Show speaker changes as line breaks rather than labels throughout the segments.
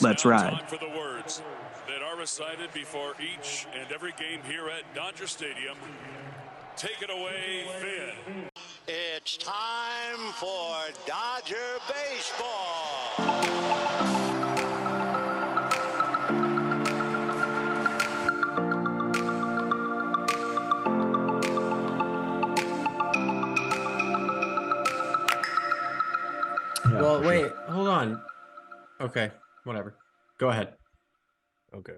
Let's ride.
Time for the words that are recited before each and every game here at Dodger Stadium. Take it away, Finn.
It's time for Dodger baseball.
Well, wait, hold on. Okay, whatever. Go ahead.
Okay.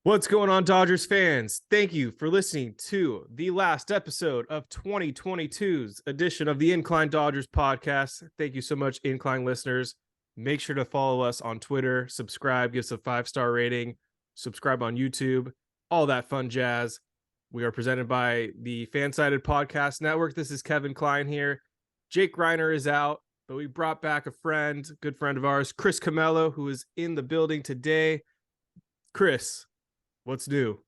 What's going on, Dodgers fans? Thank you for listening to the last episode of 2022's edition of the Incline Dodgers podcast. Thank you so much, Incline listeners. Make sure to follow us on Twitter, subscribe, give us a 5-star rating, subscribe on YouTube, all that fun jazz. We are presented by the FanSided Podcast Network. This is Kevin Klein here. Jake Reiner is out, but we brought back a good friend of ours, Chris Camello, who is in the building today. Chris, what's new?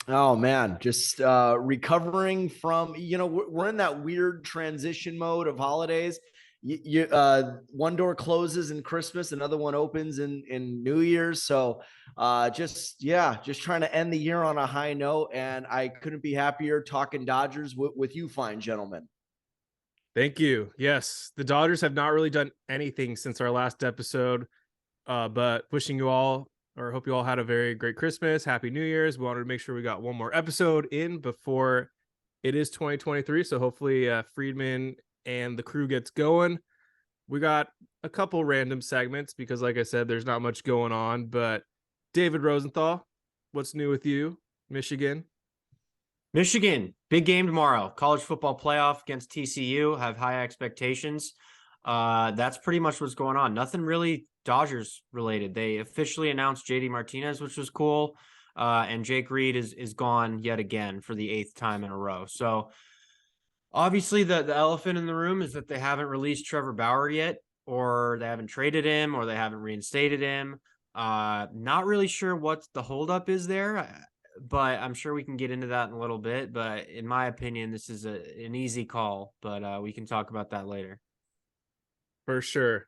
Oh man, just recovering from, we're in that weird transition mode of holidays. One door closes in Christmas, another one opens in New Year's. So just trying to end the year on a high note. And I couldn't be happier talking Dodgers with you fine gentlemen.
Thank you. Yes, the Dodgers have not really done anything since our last episode, but wishing you all, or hope you all had a very great Christmas, Happy New Year's. We wanted to make sure we got one more episode in before it is 2023. So hopefully Friedman and the crew gets going. We got a couple random segments because, like I said, there's not much going on. But David Rosenthal, what's new with you, Michigan?
Michigan, big game tomorrow. College football playoff against TCU. Have high expectations. That's pretty much what's going on. Nothing really Dodgers related. They officially announced JD Martinez, which was cool. And Jake Reed is gone yet again for the 8th time in a row. So obviously the elephant in the room is that they haven't released Trevor Bauer yet, or they haven't traded him, or they haven't reinstated him. Not really sure what the holdup is there, but I'm sure we can get into that in a little bit. But in my opinion, this is an easy call, but we can talk about that later.
For sure.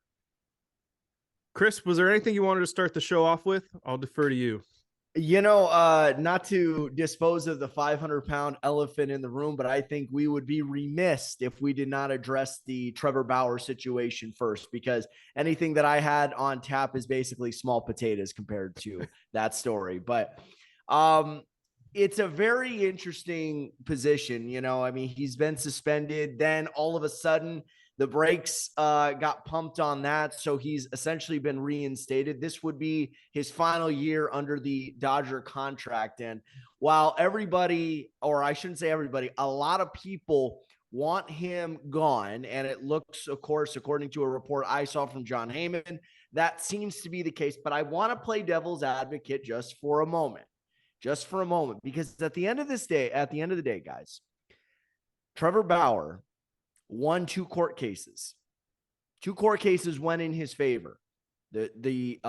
Chris, was there anything you wanted to start the show off with? I'll defer to you.
Not to dispose of the 500-pound elephant in the room, but I think we would be remiss if we did not address the Trevor Bauer situation first, because anything that I had on tap is basically small potatoes compared to that story. But it's a very interesting position. He's been suspended. Then all of a sudden the brakes got pumped on that. So he's essentially been reinstated. This would be his final year under the Dodger contract. And while everybody, or I shouldn't say everybody, a lot of people want him gone, and it looks, of course, according to a report I saw from John Heyman, that seems to be the case. But I want to play devil's advocate just for a moment, because at the end of the day, guys, Trevor Bauer won 2 court cases. 2 court cases went in his favor. The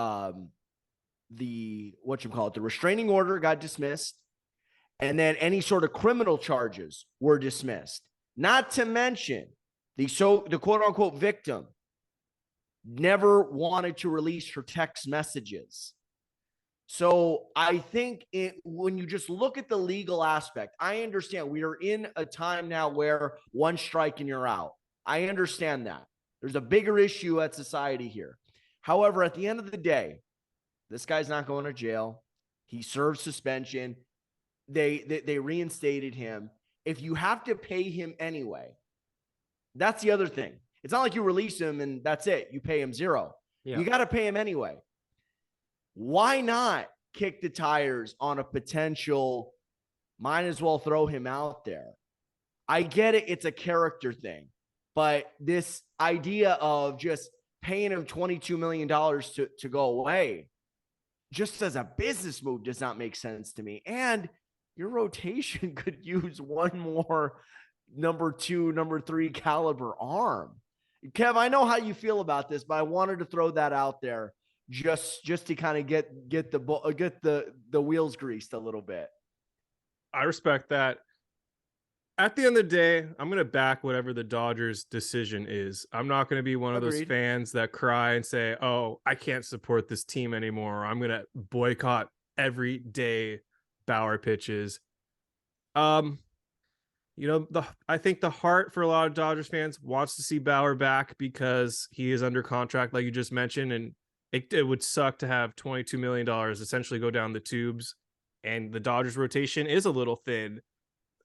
restraining order got dismissed, and then any sort of criminal charges were dismissed. Not to mention the quote unquote victim never wanted to release her text messages. So I think when you just look at the legal aspect, I understand we are in a time now where one strike and you're out. I understand that. There's a bigger issue at society here. However, at the end of the day, this guy's not going to jail. He served suspension. They reinstated him. If you have to pay him anyway, that's the other thing. It's not like you release him and that's it. You pay him $0. Yeah. You got to pay him anyway. Why not kick the tires on a potential, might as well throw him out there? I get it. It's a character thing. But this idea of just paying him $22 million to go away, just as a business move, does not make sense to me. And your rotation could use one more number 2, number 3 caliber arm. Kev, I know how you feel about this, but I wanted to throw that out there just to kind of get the wheels greased a little bit.
I respect that. At the end of the day, I'm going to back whatever the Dodgers decision is. I'm not going to be one of those
Agreed.
fans that cry and say, "Oh, I can't support this team anymore. Or I'm going to boycott every day Bauer pitches." I think the heart for a lot of Dodgers fans wants to see Bauer back because he is under contract, like you just mentioned, and it would suck to have $22 million essentially go down the tubes. And the Dodgers rotation is a little thin.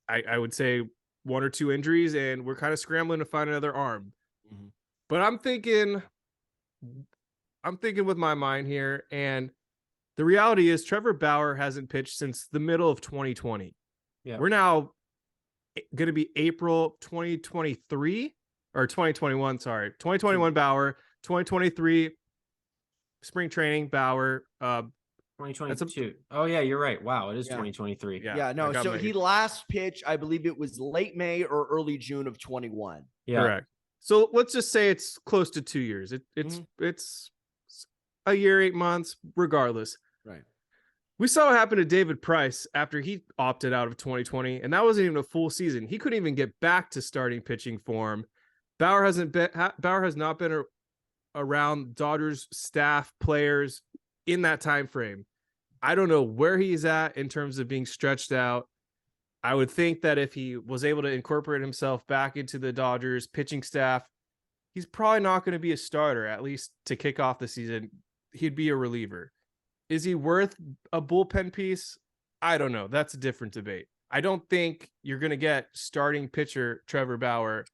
I would say 1 or 2 injuries, and we're kind of scrambling to find another arm.
Mm-hmm.
But I'm thinking with my mind here, and the reality is Trevor Bauer hasn't pitched since the middle of 2020.
Yeah.
We're now going to be April 2023 or 2021. Sorry, 2021 Bauer, 2023 spring training Bauer.
2022. Oh yeah, you're right. Wow, it is 2023.
Yeah, no. So he last pitched, I believe it was late May or early June of 21.
Yeah.
Correct. So let's just say it's close to 2 years. It's a year, 8 months, regardless.
Right.
We saw what happened to David Price after he opted out of 2020, and that wasn't even a full season. He couldn't even get back to starting pitching form. Bauer has not been around Dodgers staff, players in that time frame. I don't know where he's at in terms of being stretched out. I would think that if he was able to incorporate himself back into the Dodgers pitching staff, he's probably not going to be a starter, at least to kick off the season. He'd be a reliever. Is he worth a bullpen piece? I don't know. That's a different debate. I don't think you're going to get starting pitcher Trevor Bauer.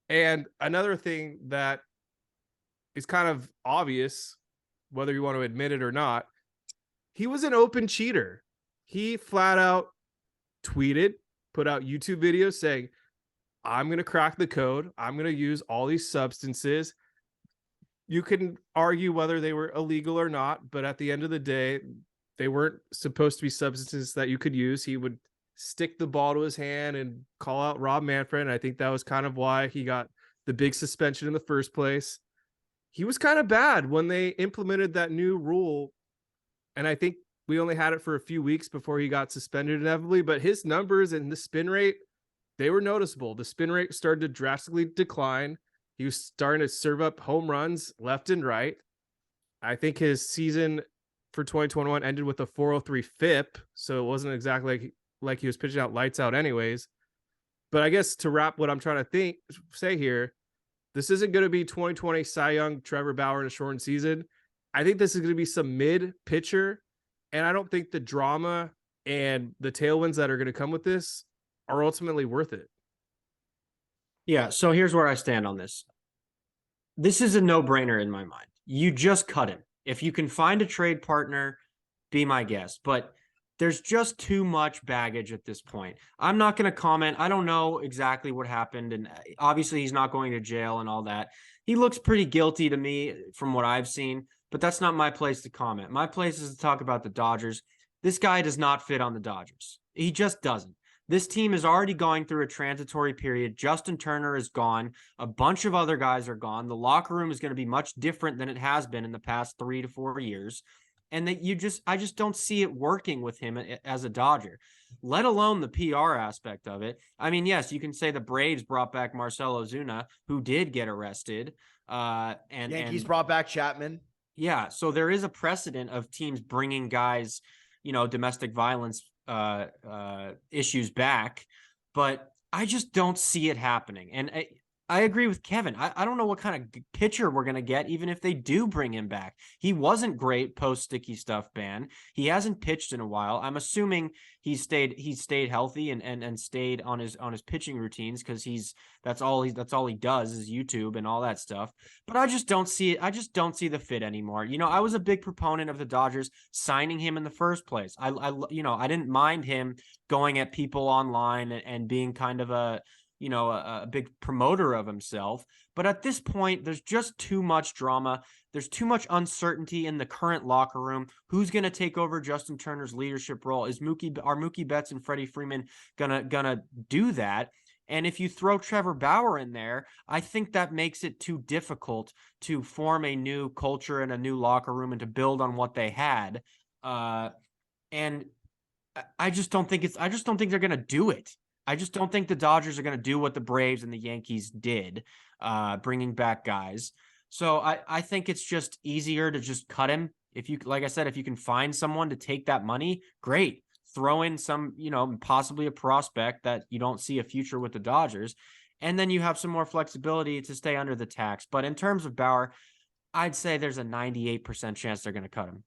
And another thing that is kind of obvious, whether you want to admit it or not, he was an open cheater. He flat out tweeted, put out YouTube videos saying, I'm going to crack the code. I'm going to use all these substances. You can argue whether they were illegal or not, but at the end of the day, they weren't supposed to be substances that you could use. He would stick the ball to his hand and call out Rob Manfred. And I think that was kind of why he got the big suspension in the first place. He was kind of bad when they implemented that new rule. And I think we only had it for a few weeks before he got suspended inevitably, but his numbers and the spin rate, they were noticeable. The spin rate started to drastically decline. He was starting to serve up home runs left and right. I think his season for 2021 ended with a 403 FIP, so it wasn't exactly like he was pitching out lights out anyways. But I guess to wrap what I'm trying to say here, this isn't going to be 2020 Cy Young Trevor Bauer in a shortened season. I think this is going to be some mid pitcher, and I don't think the drama and the tailwinds that are going to come with this are ultimately worth it.
Yeah, so here's where I stand on this. This is a no-brainer in my mind. You just cut him. If you can find a trade partner, be my guest. But there's just too much baggage at this point. I'm not going to comment. I don't know exactly what happened, and obviously he's not going to jail and all that. He looks pretty guilty to me from what I've seen, but that's not my place to comment. My place is to talk about the Dodgers. This guy does not fit on the Dodgers. He just doesn't. This team is already going through a transitory period. Justin Turner is gone. A bunch of other guys are gone. The locker room is going to be much different than it has been in the past 3 to 4 years. And that I just don't see it working with him as a Dodger, let alone the PR aspect of it. I mean, yes, you can say the Braves brought back Marcell Ozuna, who did get arrested. And
Yankees brought back Chapman.
Yeah. So there is a precedent of teams bringing guys, domestic violence issues back, but I just don't see it happening. And I agree with Kevin. I don't know what kind of pitcher we're going to get, even if they do bring him back. He wasn't great post sticky stuff ban. He hasn't pitched in a while. I'm assuming he stayed healthy and stayed on his pitching routines, because that's all he does is YouTube and all that stuff. But I just don't see it. I just don't see the fit anymore. I was a big proponent of the Dodgers signing him in the first place. I didn't mind him going at people online and being kind of a big promoter of himself. But at this point, there's just too much drama. There's too much uncertainty in the current locker room. Who's going to take over Justin Turner's leadership role? Are Mookie Betts and Freddie Freeman gonna do that? And if you throw Trevor Bauer in there, I think that makes it too difficult to form a new culture and a new locker room and to build on what they had. And I just don't think they're going to do it. I just don't think the Dodgers are going to do what the Braves and the Yankees did, bringing back guys. So I think it's just easier to just cut him. If you, like I said, if you can find someone to take that money, great. Throw in some, possibly a prospect that you don't see a future with the Dodgers. And then you have some more flexibility to stay under the tax. But in terms of Bauer, I'd say there's a 98% chance they're going to cut him.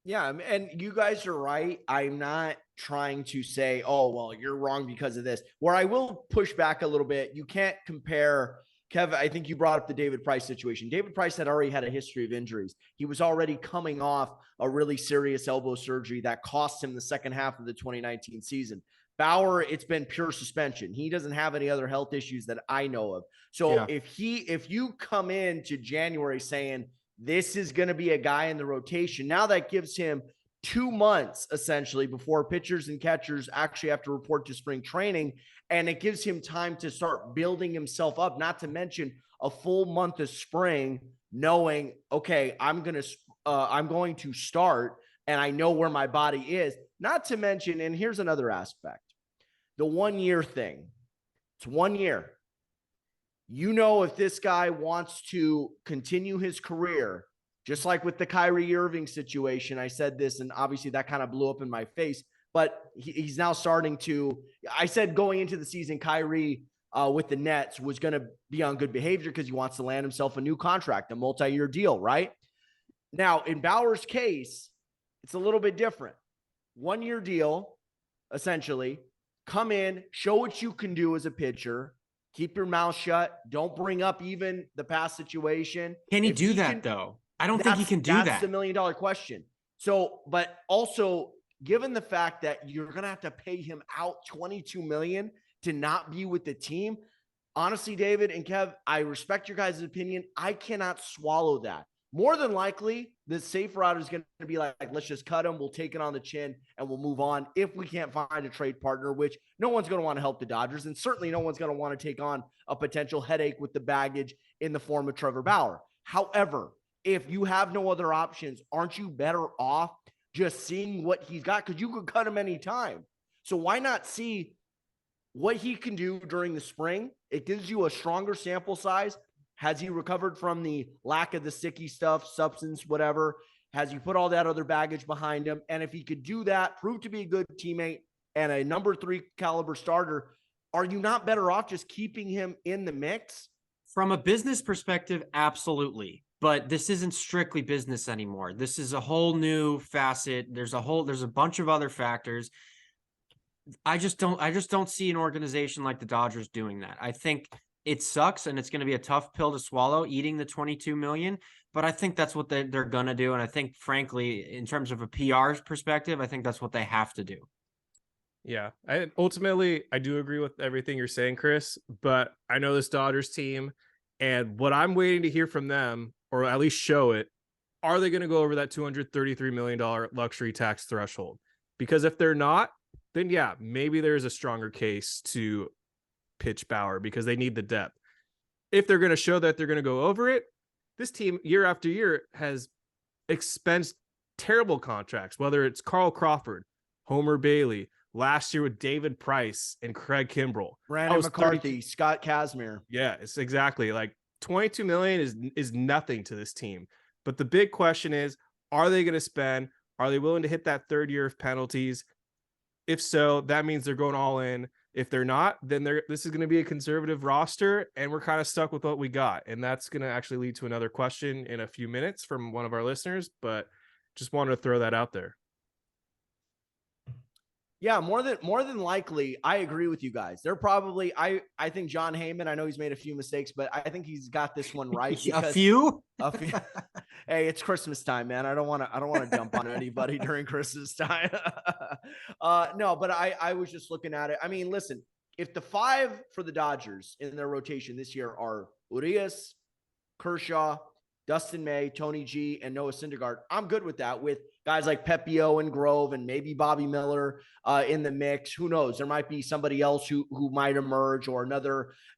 Yeah, and you guys are right. I'm not trying to say, oh, well, you're wrong because of this. Where I will push back a little bit, you can't compare. Kev, I think you brought up the David Price situation. David Price had already had a history of injuries. He was already coming off a really serious elbow surgery that cost him the second half of the 2019 season. Bauer, it's been pure suspension. He doesn't have any other health issues that I know of. So if you come into January saying this is going to be a guy in the rotation, now that gives him 2 months essentially before pitchers and catchers actually have to report to spring training. And it gives him time to start building himself up, not to mention a full month of spring, knowing, okay, I'm going to start and I know where my body is. Not to mention, and here's another aspect, the 1 year thing. It's 1 year. If this guy wants to continue his career, just like with the Kyrie Irving situation, I said this, and obviously that kind of blew up in my face, but he's now starting to, I said going into the season, Kyrie with the Nets was going to be on good behavior because he wants to land himself a new contract, a multi-year deal, right? Now, in Bauer's case, it's a little bit different. 1 year deal, essentially. Come in, show what you can do as a pitcher. Keep your mouth shut. Don't bring up even the past situation.
Can he do that, though? I don't think he can do that.
That's the $1 million question. So, but also, given the fact that you're going to have to pay him out $22 million to not be with the team, honestly, David and Kev, I respect your guys' opinion. I cannot swallow that. More than likely, the safe route is going to be like, let's just cut him. We'll take it on the chin and we'll move on if we can't find a trade partner, which no one's going to want to help the Dodgers. And certainly no one's going to want to take on a potential headache with the baggage in the form of Trevor Bauer. However, if you have no other options, aren't you better off just seeing what he's got? Because you could cut him anytime. So why not see what he can do during the spring? It gives you a stronger sample size. Has he recovered from the lack of the sticky stuff, substance, whatever? Has he put all that other baggage behind him? And if he could do that, prove to be a good teammate and a number 3 caliber starter, are you not better off just keeping him in the mix?
From a business perspective, absolutely. But this isn't strictly business anymore. This is a whole new facet. There's a bunch of other factors. I just don't see an organization like the Dodgers doing that. I think it sucks, and it's going to be a tough pill to swallow, eating the $22 million. But I think that's what they're going to do. And I think, frankly, in terms of a PR perspective, I think that's what they have to do.
Yeah, ultimately, I do agree with everything you're saying, Chris. But I know this Dodgers team, and what I'm waiting to hear from them, or at least show it, are they going to go over that $233 million luxury tax threshold? Because if they're not, then yeah, maybe there's a stronger case to pitch Bauer because they need the depth. If they're going to show that they're going to go over it, this team year after year has expensed terrible contracts, whether it's Carl Crawford, Homer Bailey, last year with David Price and Craig Kimbrell,
Brandon McCarthy, Scott Kazmir.
Yeah, it's exactly like $22 million is nothing to this team. But the big question is, are they going to spend? Are they willing to hit that third year of penalties? If so, that means they're going all in. If they're not, then this is going to be a conservative roster, and we're kind of stuck with what we got. And that's going to actually lead to another question in a few minutes from one of our listeners, but just wanted to throw that out there.
Yeah, more than likely, I agree with you guys. They're probably, I think John Heyman, I know he's made a few mistakes, but I think he's got this one right.
A few?
Hey, it's Christmas time, man. I don't want to dump on anybody during Christmas time. No, but I was just looking at it. I mean, listen, if the 5 for the Dodgers in their rotation this year are Urias, Kershaw, Dustin May, Tony G, and Noah Syndergaard, I'm good with that, with guys like Pepio and Grove and maybe Bobby Miller in the mix. Who knows? There might be somebody else who might emerge, or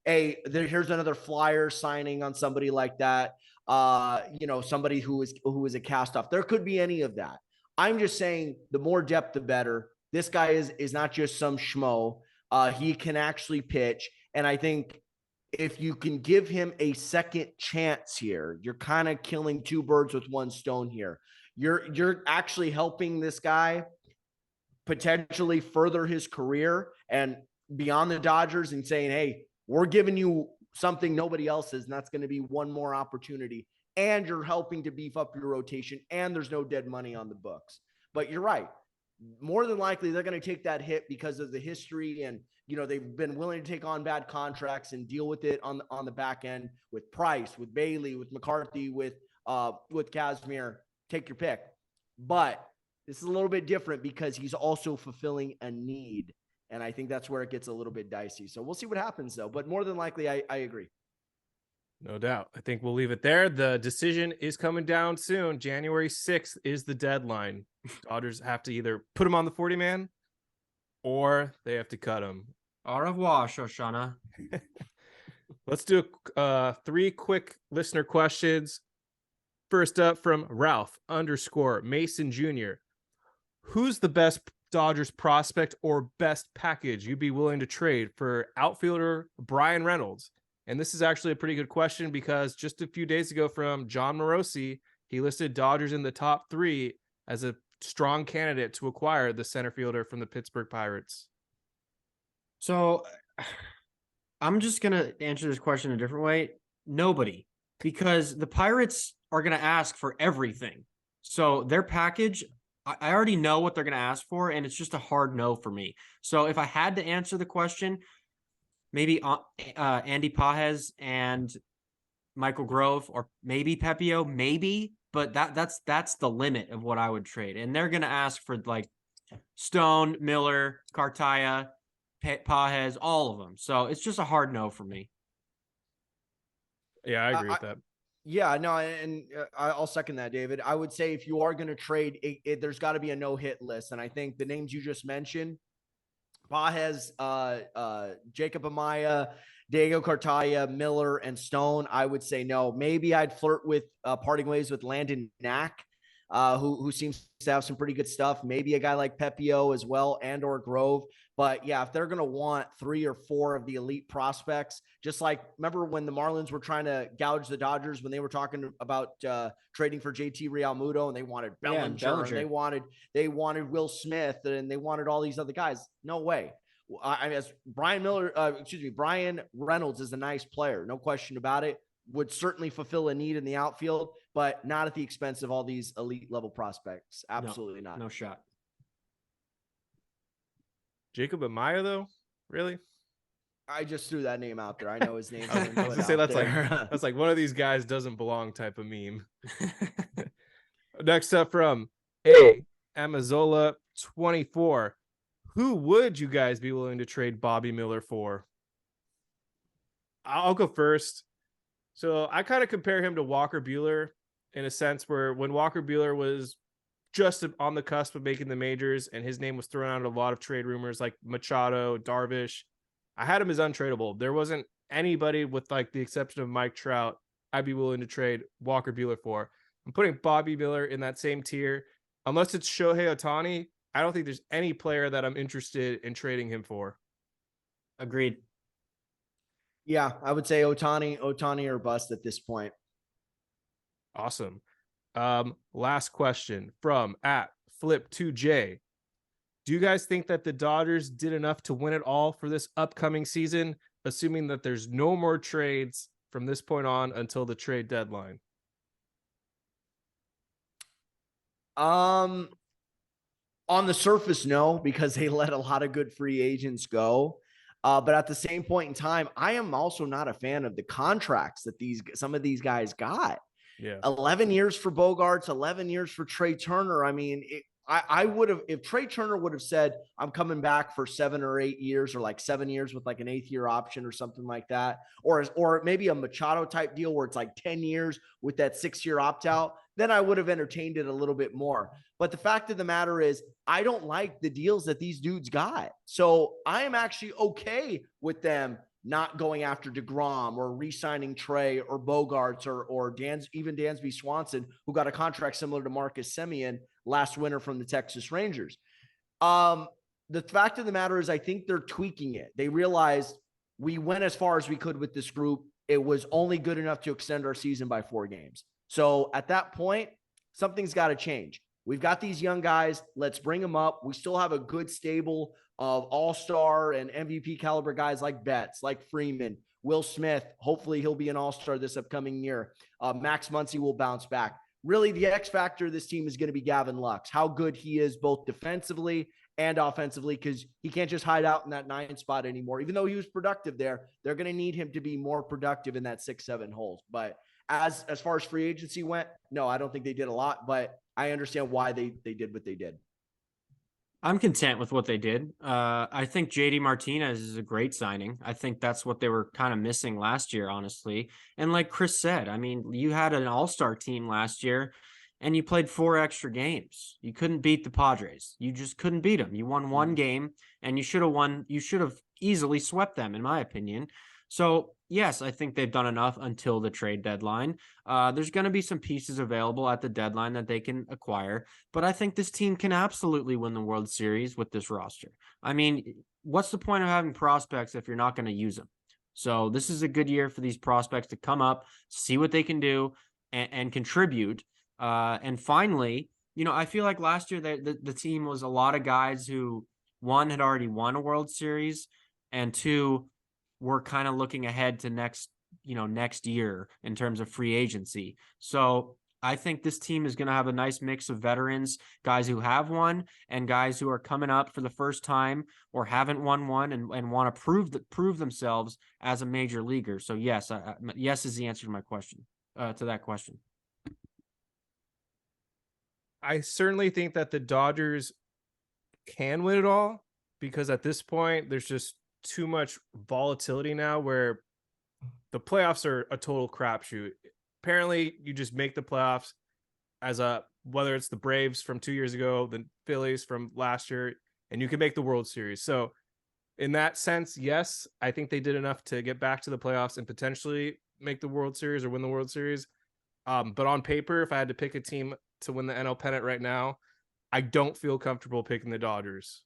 here's another flyer signing on somebody like that. Somebody who is a cast off. There could be any of that. I'm just saying the more depth, the better. This guy is not just some schmo. He can actually pitch. And I think if you can give him a second chance here, you're kind of killing two birds with one stone here. You're actually helping this guy potentially further his career and beyond the Dodgers and saying, hey, we're giving you something nobody else is, and that's going to be one more opportunity. And you're helping to beef up your rotation, and there's no dead money on the books. But you're right. More than likely, they're going to take that hit because of the history, and they've been willing to take on bad contracts and deal with it on the back end with Price, with Bailey, with McCarthy, with Kazmir. Take your pick. But this is a little bit different because he's also fulfilling a need. And I think that's where it gets a little bit dicey. So we'll see what happens, though. But more than likely, I agree.
No doubt. I think we'll leave it there. The decision is coming down soon. January 6th is the deadline. Dodgers have to either put him on the 40-man or they have to cut him.
Au revoir, Shoshana.
Let's do 3 quick listener questions. First up from Ralph_Mason Jr. Who's the best Dodgers prospect or best package you'd be willing to trade for outfielder Bryan Reynolds? And this is actually a pretty good question because just a few days ago from John Morosi, he listed Dodgers in the top 3 as a strong candidate to acquire the center fielder from the Pittsburgh Pirates.
So I'm just going to answer this question a different way. Nobody, because the Pirates are going to ask for everything. So their package, I already know what they're going to ask for, and it's just a hard no for me. So if I had to answer the question, maybe Andy Pages and Michael Grove, or maybe Pepio, maybe, but that's the limit of what I would trade. And they're going to ask for like Stone, Miller, Cartaya, Pages, all of them. So it's just a hard no for me.
Yeah, I agree with that.
Yeah, no, and I'll second that, David. I would say if you are going to trade, there's got to be a no-hit list. And I think the names you just mentioned, Pages, Jacob Amaya, Diego Cartaya, Miller, and Stone, I would say no. Maybe I'd flirt with parting ways with Landon Knack, who seems to have some pretty good stuff. Maybe a guy like Pepio as well, and or Grove. But yeah, if they're going to want 3 or 4 of the elite prospects, just like remember when the Marlins were trying to gouge the Dodgers when they were talking about trading for JT Realmuto, and they wanted Bellinger, and they wanted Will Smith, and they wanted all these other guys. No way. As Bryan Reynolds is a nice player, no question about it. Would certainly fulfill a need in the outfield, but not at the expense of all these elite level prospects. Absolutely not.
No shot.
Jacob Amaya, though, really?
I just threw that name out there. I know his name.
I was gonna say that's like one of these guys doesn't belong type of meme. Next up from Amazola 24. Who would you guys be willing to trade Bobby Miller for? I'll go first. So I kind of compare him to Walker Buehler in a sense where when Walker Buehler was just on the cusp of making the majors and his name was thrown out of a lot of trade rumors like Machado, Darvish, I had him as untradeable. There wasn't anybody with like the exception of Mike Trout I'd be willing to trade Walker Buehler for. I'm putting Bobby Miller in that same tier. Unless it's Shohei Ohtani, I don't think there's any player that I'm interested in trading him for.
Agreed.
Yeah, I would say Ohtani or bust at this point.
Awesome. Last question from @Flip2J. Do you guys think that the Dodgers did enough to win it all for this upcoming season, assuming that there's no more trades from this point on until the trade deadline?
On the surface, no, because they let a lot of good free agents go. But at the same point in time, I am also not a fan of the contracts that some of these guys got.
Yeah,
11 years for Bogarts, 11 years for Trey Turner. I mean, I would have, if Trey Turner would have said, I'm coming back for 7 or 8 years, or like 7 years with like an 8th year option or something like that, or maybe a Machado type deal where it's like 10 years with that 6-year opt out, then I would have entertained it a little bit more. But the fact of the matter is, I don't like the deals that these dudes got. So I am actually okay with them not going after DeGrom or re-signing Trey or Bogarts or even Dansby Swanson, who got a contract similar to Marcus Semien last winter from the Texas Rangers. The the fact of the matter is I think they're tweaking it. They realized we went as far as we could with this group. It was only good enough to extend our season by 4 games. So at that point, something's got to change. We've got these young guys. Let's bring them up. We still have a good stable of all-star and MVP caliber guys like Betts, like Freeman, Will Smith. Hopefully he'll be an all-star this upcoming year. Max Muncy will bounce back. Really, the X factor of this team is going to be Gavin Lux, how good he is both defensively and offensively, because he can't just hide out in that 9 spot anymore. Even though he was productive there, they're going to need him to be more productive in that 6-7 holes. But as far as free agency went, no, I don't think they did a lot, but I understand why they did what they did.
I'm content with what they did. I think JD Martinez is a great signing. I think that's what they were kind of missing last year, honestly. And like Chris said, I mean, you had an all-star team last year and you played 4 extra games. You couldn't beat the Padres. You just couldn't beat them. You won 1 game and you should have easily swept them, in my opinion. So yes, I think they've done enough until the trade deadline. There's going to be some pieces available at the deadline that they can acquire, but I think this team can absolutely win the World Series with this roster. I mean, what's the point of having prospects if you're not going to use them? So this is a good year for these prospects to come up, see what they can do and contribute. And finally, you know, I feel like last year the team was a lot of guys who, one, had already won a World Series, and 2, we're kind of looking ahead to next year in terms of free agency. So I think this team is going to have a nice mix of veterans, guys who have won, and guys who are coming up for the first time or haven't won one and want to prove themselves as a major leaguer. So yes, yes is the answer to my question, to that question.
I certainly think that the Dodgers can win it all, because at this point, there's just too much volatility now where the playoffs are a total crapshoot. Apparently, you just make the playoffs whether it's the Braves from 2 years ago, the Phillies from last year, and you can make the World Series. So in that sense, yes, I think they did enough to get back to the playoffs and potentially make the World Series or win the World Series. But on paper, if I had to pick a team to win the NL pennant right now, I don't feel comfortable picking the Dodgers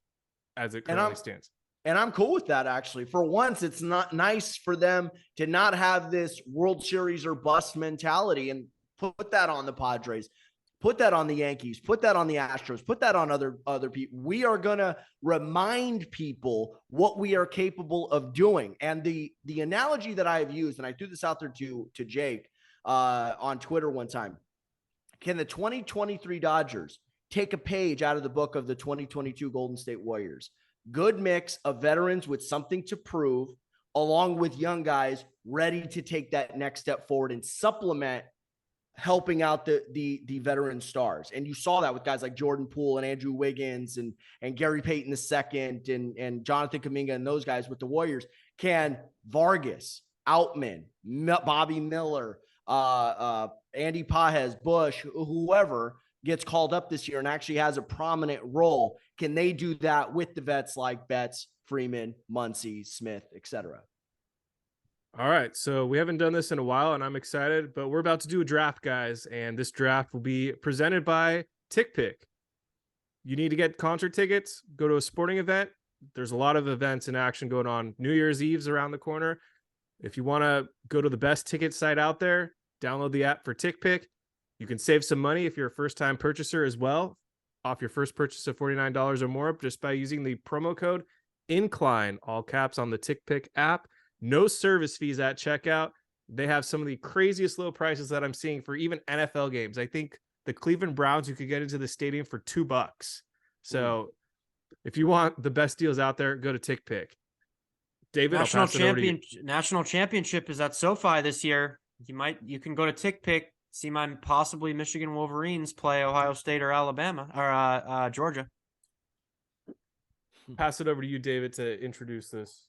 as it currently stands.
And I'm cool with that, actually. For once, it's not nice for them to not have this World Series or bust mentality and put that on the Padres, put that on the Yankees, put that on the Astros, put that on other people. We are going to remind people what we are capable of doing. And the analogy that I have used, and I threw this out there to Jake on Twitter one time, can the 2023 Dodgers take a page out of the book of the 2022 Golden State Warriors? Good mix of veterans with something to prove, along with young guys ready to take that next step forward and supplement helping out the veteran stars. And you saw that with guys like Jordan Poole and Andrew Wiggins and Gary Payton II and Jonathan Kuminga and those guys with the Warriors. Can Vargas, Outman, Bobby Miller, Andy Pages, Bush, whoever gets called up this year and actually has a prominent role, can they do that with the vets like Betts, Freeman, Muncy, Smith, etc.?
All right, so we haven't done this in a while, and I'm excited, but we're about to do a draft, guys, and this draft will be presented by TickPick. You need to get concert tickets, go to a sporting event. There's a lot of events in action going on. New Year's Eve's around the corner. If you want to go to the best ticket site out there, download the app for TickPick. You can save some money if you're a first-time purchaser as well, off your first purchase of $49 or more, just by using the promo code Incline, all caps, on the TickPick app. No service fees at checkout. They have some of the craziest low prices that I'm seeing for even NFL games. I think the Cleveland Browns, you could get into the stadium for $2. So if you want the best deals out there, go to TickPick. David,
National championship is at SoFi this year. You can go to TickPick, see my possibly Michigan Wolverines play Ohio State or Alabama or Georgia.
Pass it over to you, David, to introduce this.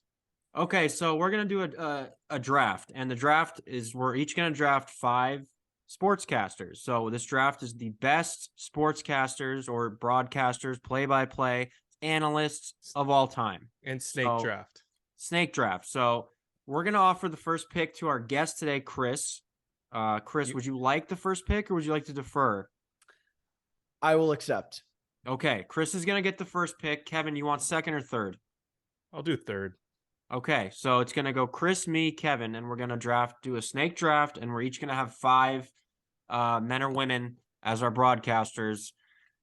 Okay, so we're going to do a draft, and the draft is we're each going to draft 5 sportscasters. So this draft is the best sportscasters or broadcasters, play-by-play analysts of all time.
And snake draft.
So we're going to offer the first pick to our guest today, Chris. Chris, would you like the first pick or would you like to defer?
I will accept.
Okay, Chris is going to get the first pick. Kevin, you want second or third?
I'll do third.
Okay, so it's going to go Chris, me, Kevin, and we're going to do a snake draft, and we're each going to have 5 men or women as our broadcasters.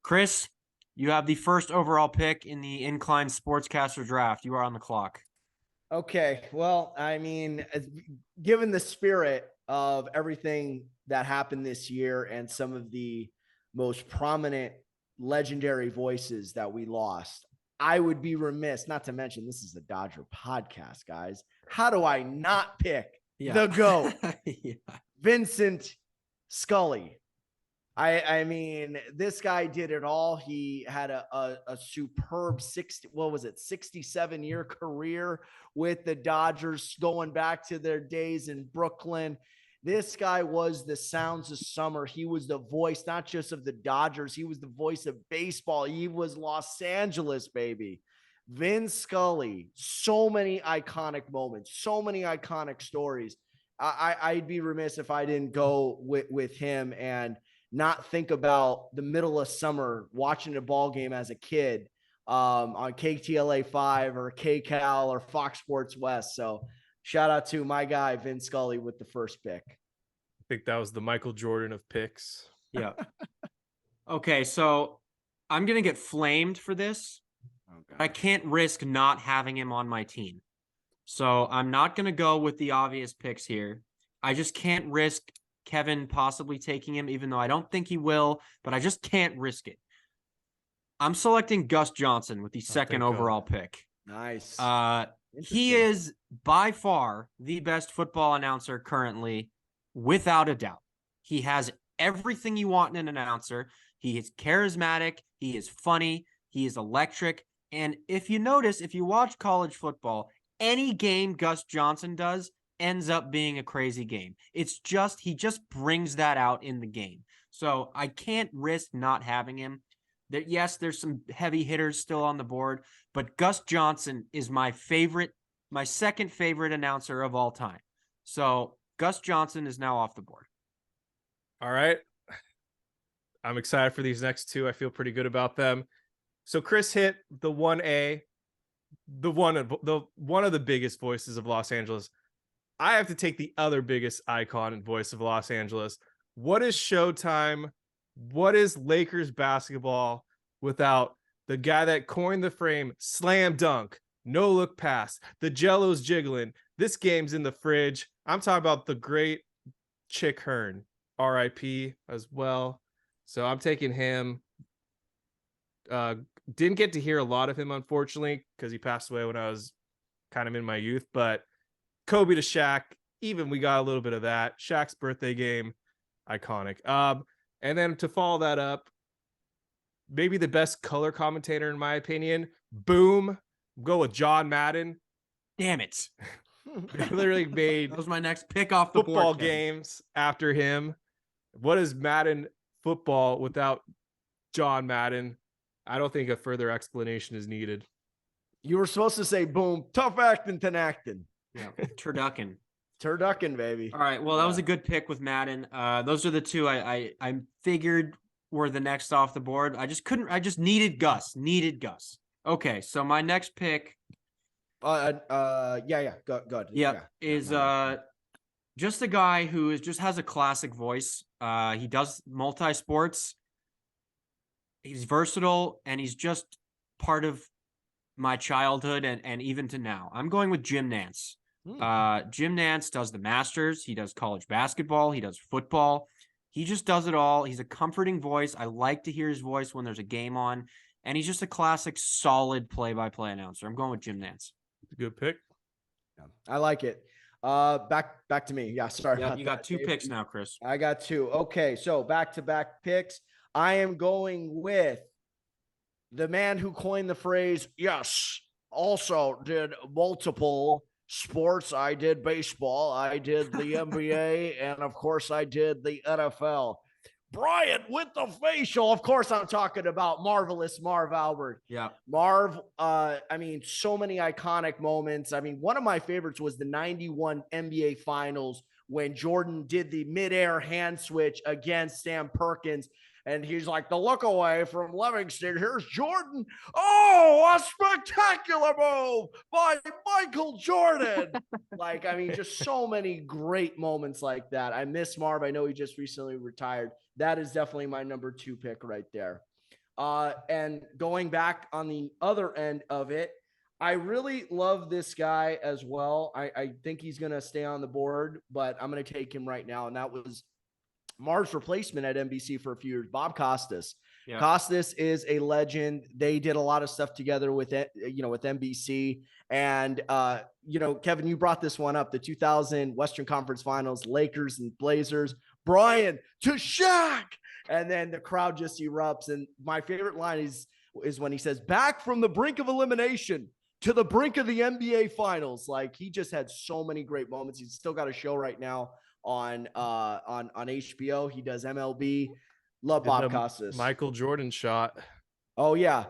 Chris, you have the first overall pick in the Incline Sportscaster draft. You are on the clock.
Okay. Well, I mean, given the spirit of everything that happened this year and some of the most prominent legendary voices that we lost, I would be remiss not to mention this is a Dodger podcast, guys. How do I not pick the GOAT, Vincent Scully? I mean, this guy did it all. He had a superb 67-year career with the Dodgers, going back to their days in Brooklyn. This guy was the sounds of summer. He was the voice, not just of the Dodgers. He was the voice of baseball. He was Los Angeles, baby. Vin Scully, so many iconic moments, so many iconic stories. I'd be remiss if I didn't go with him and not think about the middle of summer watching a ball game as a kid on KTLA 5 or KCAL or Fox Sports West. So shout out to my guy, Vin Scully, with the first pick.
I think that was the Michael Jordan of picks.
Yeah. Okay, so I'm going to get flamed for this. I can't risk not having him on my team. So I'm not going to go with the obvious picks here. I just can't risk Kevin possibly taking him, even though I don't think he will, but I just can't risk it. I'm selecting Gus Johnson with the second overall pick.
Nice.
He is by far the best football announcer currently, without a doubt. He has everything you want in an announcer. He is charismatic. He is funny. He is electric. And if you notice, if you watch college football, any game Gus Johnson does ends up being a crazy game. It's just, he just brings that out in the game. So I can't risk not having him. Yes, there's some heavy hitters still on the board, but Gus Johnson is my second favorite announcer of all time. So Gus Johnson is now off the board.
All right. I'm excited for these next two. I feel pretty good about them. So Chris hit the 1A, one of the biggest voices of Los Angeles. I have to take the other biggest icon and voice of Los Angeles. What is Showtime? What is Lakers basketball without the guy that coined the frame, slam dunk, no look pass, the Jello's jiggling, this game's in the fridge. I'm talking about the great Chick Hearn, RIP as well. So I'm taking him. Didn't get to hear a lot of him, unfortunately, because he passed away when I was kind of in my youth, but Kobe to Shaq, even we got a little bit of that. Shaq's birthday game, iconic. And then to follow that up, maybe the best color commentator in my opinion, boom, go with John Madden.
Damn it.
Literally made
that was my next pick off the
football
board,
games after him. What is Madden football without John Madden? I don't think a further explanation is needed.
You were supposed to say, boom, tough acting, acting.
Yeah, turducken.
Turducken, baby.
All right, well, that was a good pick with Madden. Those are the two I figured were the next off the board. I just needed Gus. Okay, so my next pick.
Good.
Is just a guy who just has a classic voice. He does multi-sports. He's versatile, and he's just part of my childhood and even to now. I'm going with Jim Nantz. Jim Nantz does the Masters. He does college basketball. He does football. He just does it all. He's a comforting voice. I like to hear his voice when there's a game on, and he's just a classic, solid play-by-play announcer. I'm going with Jim Nantz.
Good pick.
Yeah, I like it. Back to me. Yeah, sorry.
Yeah, you got two picks now, Chris.
I got two. Okay, so back-to-back picks. I am going with the man who coined the phrase, yes, also did multiple sports. I did baseball. I did the NBA. And, of course, I did the NFL. Bryan with the facial. Of course, I'm talking about Marvelous Marv Albert.
Yeah.
Marv, I mean, so many iconic moments. I mean, one of my favorites was the 91 NBA Finals when Jordan did the midair hand switch against Sam Perkins. And he's like, the look away from Livingston. Here's Jordan. Oh, a spectacular move by Michael Jordan. Like, I mean, just so many great moments like that. I miss Marv. I know he just recently retired. That is definitely my number 2 pick right there. And going back on the other end of it, I really love this guy as well. I think he's going to stay on the board, but I'm going to take him right now. And that was Marv's replacement at NBC for a few years, Bob Costas. Yeah. Costas is a legend. They did a lot of stuff together with it, with NBC. And, Kevin, you brought this one up, the 2000 Western Conference Finals, Lakers and Blazers, Bryan to Shaq. And then the crowd just erupts. And my favorite line is when he says, back from the brink of elimination to the brink of the NBA Finals. Like, he just had so many great moments. He's still got a show right now on HBO. He does MLB. Love Bob Costas.
Michael Jordan shot.
Oh yeah.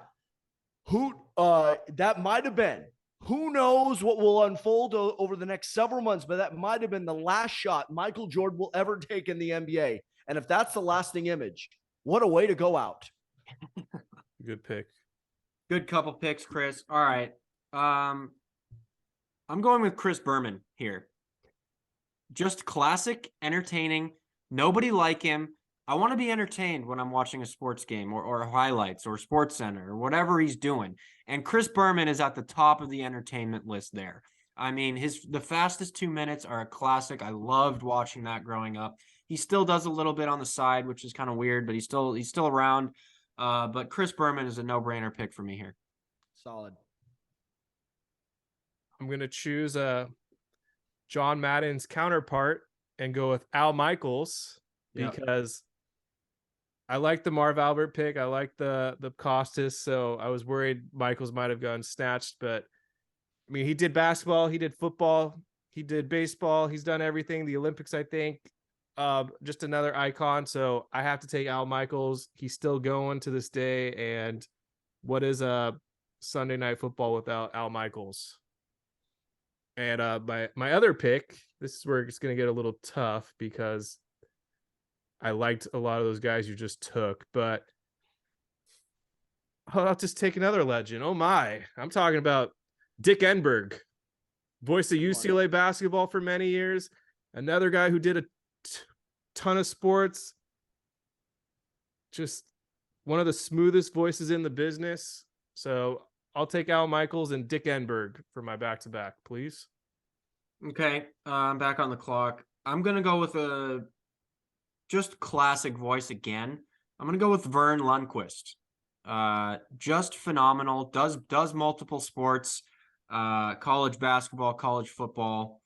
That might have been. Who knows what will unfold over the next several months, but that might have been the last shot Michael Jordan will ever take in the NBA. And if that's the lasting image, what a way to go out.
Good pick.
Good couple picks, Chris. All right. I'm going with Chris Berman here. Just classic, entertaining. Nobody like him. I want to be entertained when I'm watching a sports game or highlights or Sports Center or whatever he's doing. And Chris Berman is at the top of the entertainment list there. I mean, the fastest 2 minutes are a classic. I loved watching that growing up. He still does a little bit on the side, which is kind of weird, but he's still around. But Chris Berman is a no-brainer pick for me here.
Solid.
I'm going to choose John Madden's counterpart and go with Al Michaels because I like the Marv Albert pick. I like the Costas. So I was worried Michaels might have gotten snatched, but I mean, he did basketball, he did football, he did baseball. He's done everything. The Olympics, I think, just another icon. So I have to take Al Michaels. He's still going to this day. And what is a Sunday Night Football without Al Michaels? And my other pick, this is where it's going to get a little tough because I liked a lot of those guys you just took, but I'll just take another legend. Oh my, I'm talking about Dick Enberg, voice of UCLA basketball for many years. Another guy who did a ton of sports. Just one of the smoothest voices in the business. So I'll take Al Michaels and Dick Enberg for my back-to-back, please.
Okay, I'm back on the clock. I'm going to go with a just classic voice again. I'm going to go with Vern Lundquist. Just phenomenal. Does multiple sports, college basketball, college football.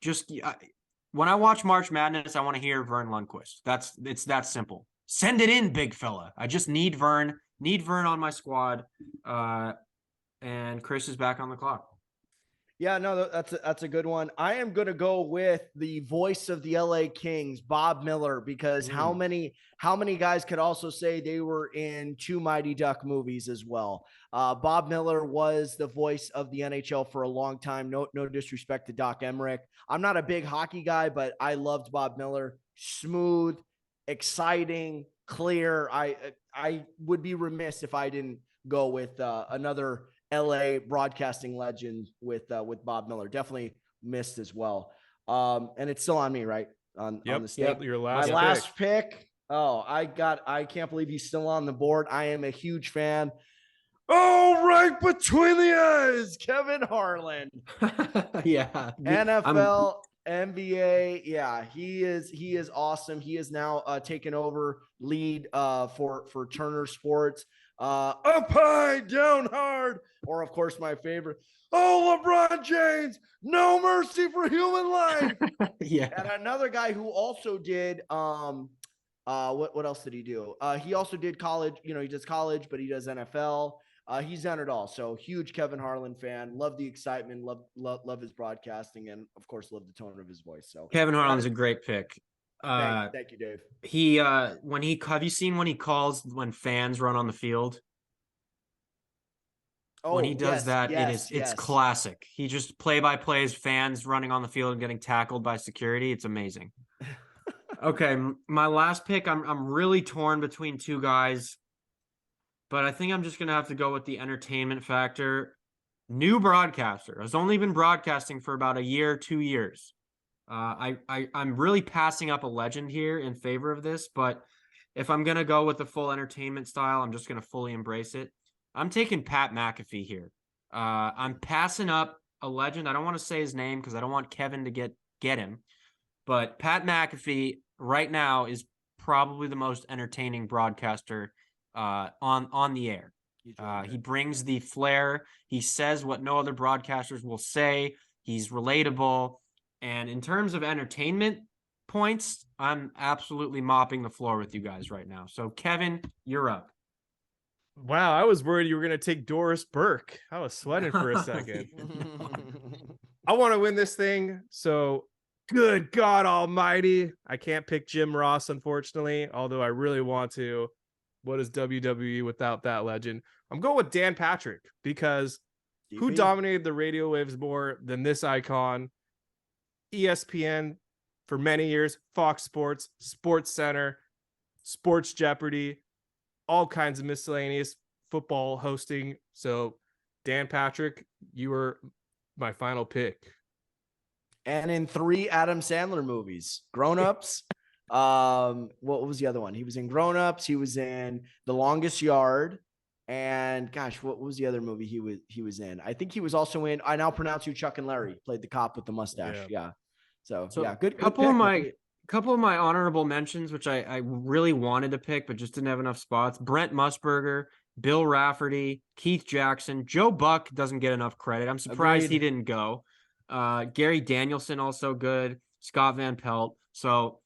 Just when I watch March Madness, I want to hear Vern Lundquist. It's that simple. Send it in, big fella. I just need Vern. Need Vern on my squad. And Chris is back on the clock.
Yeah, no, that's a good one. I am going to go with the voice of the LA Kings, Bob Miller, because how many guys could also say they were in 2 Mighty Duck movies as well. Bob Miller was the voice of the NHL for a long time. No disrespect to Doc Emmerich. I'm not a big hockey guy, but I loved Bob Miller. Smooth, exciting, clear. I would be remiss if I didn't go with another LA broadcasting legend with Bob Miller. Definitely missed as well. And it's still on me, right? On the stick.
Yep, your last
My last pick. Oh, I can't believe he's still on the board. I am a huge fan. Oh, right between the eyes, Kevin Harlan.
Yeah.
NFL, NBA. Yeah, he is awesome. He is now taken over lead for Turner Sports. Up high, down hard, or of course my favorite, LeBron James, no mercy for human life.
Yeah.
And another guy who also did what else did he do? He also did college, he does college, but he does NFL. He's done it all. So huge Kevin Harlan fan. Love the excitement, love his broadcasting, and of course love the tone of his voice. So
Kevin Harlan's a great pick.
Thank you, Dave.
Have you seen when he calls when fans run on the field? When he does
yes,
that,
yes,
it's
yes.
classic. He just play-by-plays fans running on the field and getting tackled by security. It's amazing. Okay, my last pick, I'm really torn between two guys, but I think I'm just gonna have to go with the entertainment factor. New broadcaster has only been broadcasting for about a year, 2 years. I'm really passing up a legend here in favor of this, but if I'm gonna go with the full entertainment style, I'm just gonna fully embrace it. I'm taking Pat McAfee here. I'm passing up a legend. I don't want to say his name because I don't want Kevin to get him. But Pat McAfee right now is probably the most entertaining broadcaster on the air. He brings the flair. He says what no other broadcasters will say. He's relatable. And in terms of entertainment points, I'm absolutely mopping the floor with you guys right now. So, Kevin, you're up.
Wow, I was worried you were going to take Doris Burke. I was sweating for a second. I want to win this thing. So, good God almighty. I can't pick Jim Ross, unfortunately, although I really want to. What is WWE without that legend? I'm going with Dan Patrick because who dominated the radio waves more than this icon? ESPN for many years, Fox Sports, Sports Center, Sports Jeopardy, all kinds of miscellaneous football hosting. So, Dan Patrick, you are my final pick.
And in 3 Adam Sandler movies, Grown Ups. What was the other one? He was in Grown Ups. He was in The Longest Yard. And gosh, what was the other movie he was in? I think he was also in I Now Pronounce You Chuck and Larry. Played the cop with the mustache. Yeah. So yeah, good
couple
pick.
of my honorable mentions, which I really wanted to pick, but just didn't have enough spots. Brent Musburger, Bill Rafferty, Keith Jackson, Joe Buck doesn't get enough credit. I'm surprised he didn't go. Gary Danielson also good. Scott Van Pelt. So,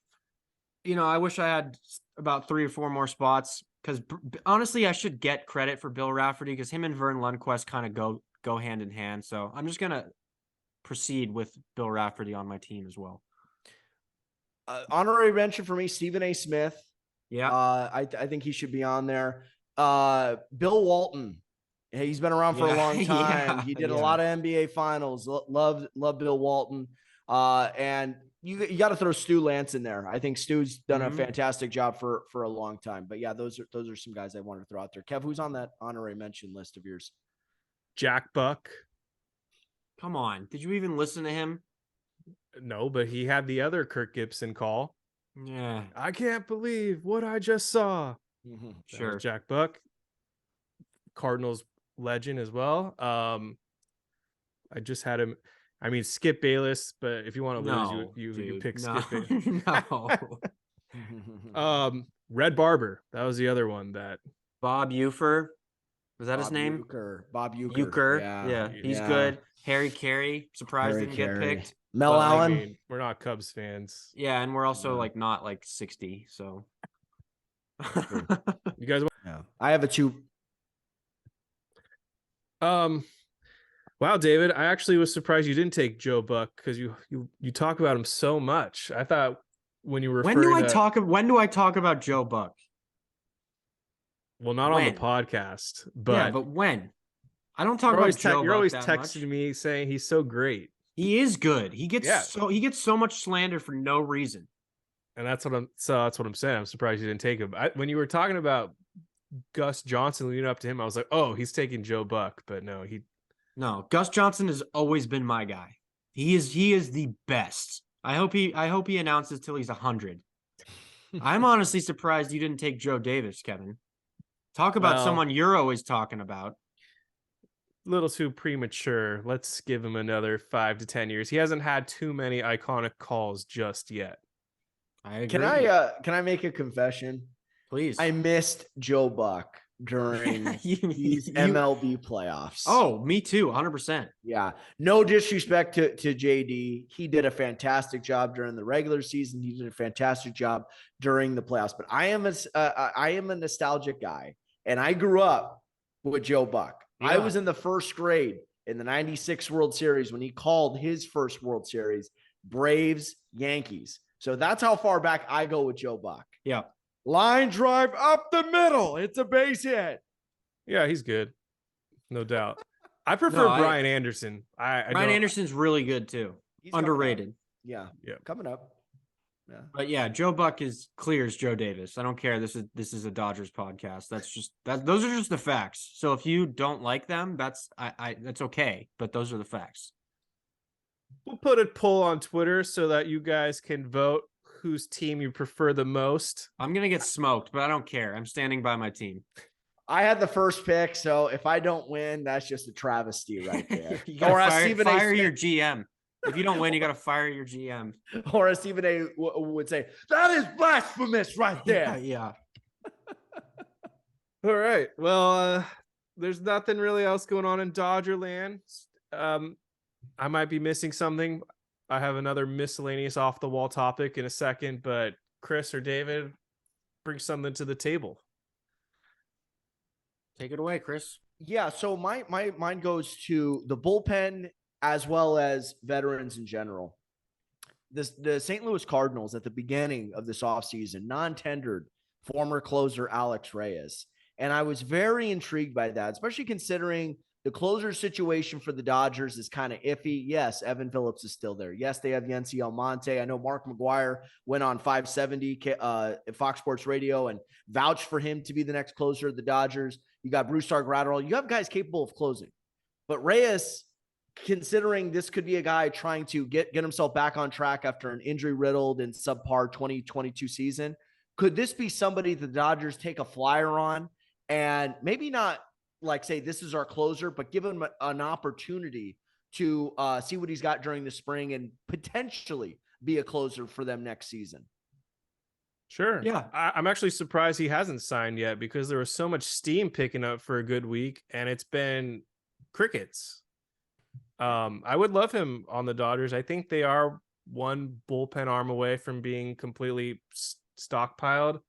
I wish I had about 3 or 4 more spots because honestly, I should get credit for Bill Rafferty because him and Vern Lundquist kind of go hand in hand. So I'm just gonna proceed with Bill Rafferty on my team as well.
Honorary mention for me, Stephen A. Smith.
Yeah.
I think he should be on there. Bill Walton. He's been around for a long time. He did a lot of NBA finals. Love Bill Walton. And you got to throw Stu Lance in there. I think Stu's done a fantastic job for a long time. But yeah, those are some guys I wanted to throw out there. Kev, who's on that honorary mention list of yours?
Jack Buck.
Come on. Did you even listen to him?
No, but he had the other Kirk Gibson call.
Yeah.
I can't believe what I just saw.
Sure.
Jack Buck. Cardinals legend as well. I just had him. I mean, Skip Bayless, but if you want to lose, you pick Skip Bayless.
No.
Red Barber. That was the other one that
Bob Ufer. Was that his name?
Bob Uecker.
Uecker. Yeah. He's good. Harry Carey. Surprised didn't get picked.
Mel Allen.
I mean, we're not Cubs fans.
Yeah, and we're also not 60. So
you guys.
I have a 2.
Wow, David, I actually was surprised you didn't take Joe Buck because you talk about him so much. I thought when you were
when do I talk about Joe Buck?
Well, not on the podcast, but
when? I don't talk about Joe Buck.
You're always
that
texting
much.
me saying he's so great.
He is good. He gets so much slander for no reason.
And that's what I'm saying. I'm surprised you didn't take him. When you were talking about Gus Johnson leading up to him, I was like, oh, he's taking Joe Buck, but no,
Gus Johnson has always been my guy. He is the best. I hope he announces till he's 100. I'm honestly surprised you didn't take Joe Davis, Kevin. Talk about someone you're always talking about.
Little too premature. Let's give him another 5 to 10 years. He hasn't had too many iconic calls just yet.
I agree.
Can I make a confession?
Please.
I missed Joe Buck during these MLB playoffs.
Oh, me too, 100%.
Yeah. No disrespect to JD. He did a fantastic job during the regular season. He did a fantastic job during the playoffs. But I am a nostalgic guy, and I grew up with Joe Buck. Yeah. I was in the first grade in the 96 World Series when he called his first World Series, Braves, Yankees. So that's how far back I go with Joe Buck.
Yeah.
Line drive up the middle. It's a base hit.
Yeah, he's good. No doubt. I prefer
No,
Brian Anderson. I
Brian
don't.
Anderson's really good too.
He's coming up.
Underrated.
Yeah.
Yeah.
Coming up. Yeah.
But yeah, Joe Buck is clear as Joe Davis. I don't care. This is a Dodgers podcast. Those are just the facts. So if you don't like them, that's okay. But those are the facts.
We'll put a poll on Twitter so that you guys can vote whose team you prefer the most.
I'm gonna get smoked, but I don't care. I'm standing by my team.
I had the first pick, so if I don't win, that's just a travesty right there.
You gotta
Or as
fire,
Stephen A.
fire
Smith-
your GM. If you don't win, you gotta fire your GM.
Or as Stephen A. Would say, that is blasphemous right there.
Yeah.
All right. Well, there's nothing really else going on in Dodger land. I might be missing something. I have another miscellaneous off the wall topic in a second, but Chris or David, bring something to the table.
Take it away, Chris.
Yeah, so mine goes to the bullpen as well as veterans in general. The St. Louis Cardinals at the beginning of this offseason non-tendered former closer Alex Reyes. And I was very intrigued by that, especially considering the closer situation for the Dodgers is kind of iffy. Yes, Evan Phillips is still there. Yes, they have Yency Almonte. I know Mark McGuire went on 570 Fox Sports Radio and vouched for him to be the next closer of the Dodgers. You got Bruce Gratterall. You have guys capable of closing. But Reyes, considering this could be a guy trying to get himself back on track after an injury-riddled and subpar 2022 season, could this be somebody the Dodgers take a flyer on and maybe not like say this is our closer, but give him an opportunity to see what he's got during the spring and potentially be a closer for them next season?
Sure.
Yeah.
I'm actually surprised he hasn't signed yet because there was so much steam picking up for a good week and it's been crickets. I would love him on the Dodgers. I think they are one bullpen arm away from being completely stockpiled.